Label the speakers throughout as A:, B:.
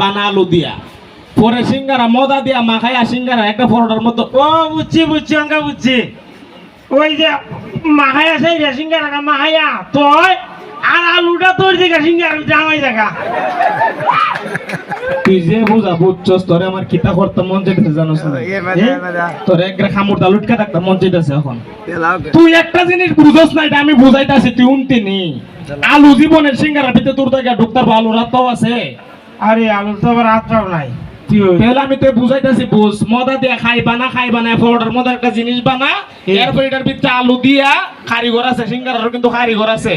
A: বানা আলু দিয়া পরে সিঙ্গারা মদা দিয়া মাখাইয়া সিঙ্গারা একটা পরোটার মতো।
B: ও বুঝছি অঙ্কা বুঝছি। ওই যে মাখাইয়া সেই সিঙ্গারা মাখাইয়া তোর আর আলুটা তোর দিকে সিঙ্গারা জামাই দেখা।
A: তুই যে বুঝা বুঝছস তোরে আমার কিতা করতে মন চাইতেছে জানোস না? তোর একটা খামুর দা লুটকা থাকতে মন চাইতেছে এখন। তুই একটা জিনিস বুঝছস না, এটা আমি বুঝাইতাছি, তুই উনতিনি আলু জীবনের সিঙ্গারা ভিতরে তোর থেকে ঢুকতার আলু রাতও আছে।
B: আরে আলুর তো আবার রাতটাও নাই।
A: তাহলে আমি তো বুঝাইতেছি, বুঝ মদা দিয়ে খাইবা না পরোটার মতো একটা জিনিস বানা, এরপর এটার ভিতরে আলু দিয়া কারিগর আছে, সিঙ্গারারও কিন্তু কারিগর আছে,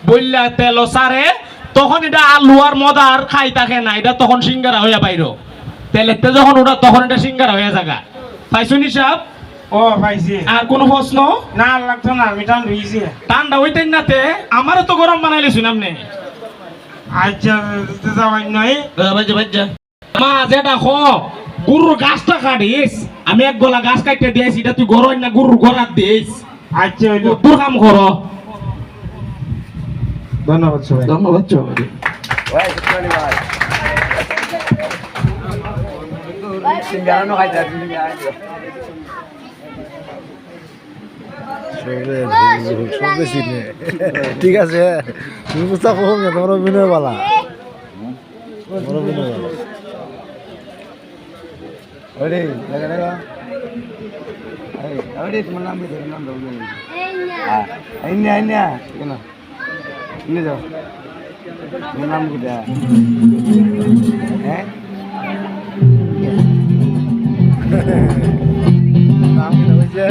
A: বললা তেল সারে তখন এটা আলু আর মদা আর খাই থাকে না, এটা তখন সিঙ্গারা হইয়া বাইরো তেলেতে যখন ওটা তখন এটা সিঙ্গারা হইয়া জায়গা। পাইছো নিশাব?
B: ও পাইছি।
A: আর কোনো প্রশ্ন
B: না লাগতো না, আমি টান হইছি।
A: ঠান্ডা হইতেন নাতে আমারও তো গরম বানাইলেছুন আপনি।
B: আচ্ছা যাবাই নয়
A: মা যেটা গরুর গাছটা কাটিস, আমি এক গোলা গাছ কাটতে দিয়েছি, এটা তুই গরম না গরুর গড়াত দিস।
B: আচ্ছা হইলো,
A: তোর কাম কর।
B: ধন্যবাদ সবাই।
A: ধন্যবাদ সবাই।
C: ঠিক আছে, তুমি বুঝতে কম না, তোমার অভিনয় বালা, তোমার অভিনয় বালা। তোমার নাম কি? নাম দাও যাও, তোমার নাম কি? হ্যাঁ নাম কি হয়েছে?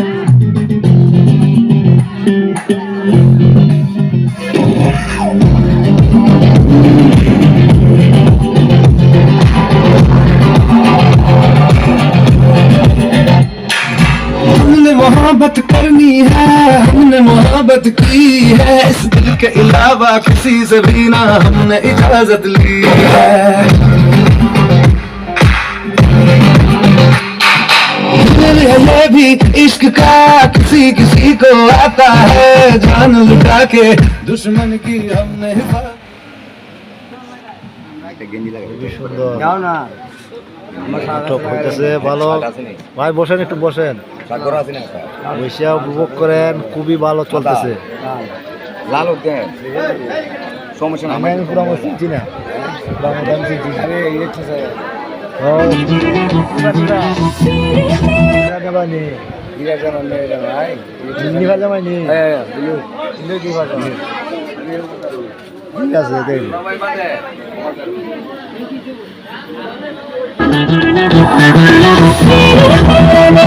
D: हमने मोहब्बत करनी है, हमने मोहब्बत की है, इस दिल के अलावा किसी से भी ना हमने इजाजत ली है। दिल है ये भी इश्क का, किसी किसी को आता है, जान लुटा के दुश्मन की हमने हिफाजत।
C: যাও না, নাটক হইতেছে ভালো। ভাই বসেন, একটু বসেন, বসে উপভোগ করেন, খুবই ভালো চলতেছে।
E: সমস্যা না,
C: আমি পুরো চিনছি না, ঠিক আছে দেখ।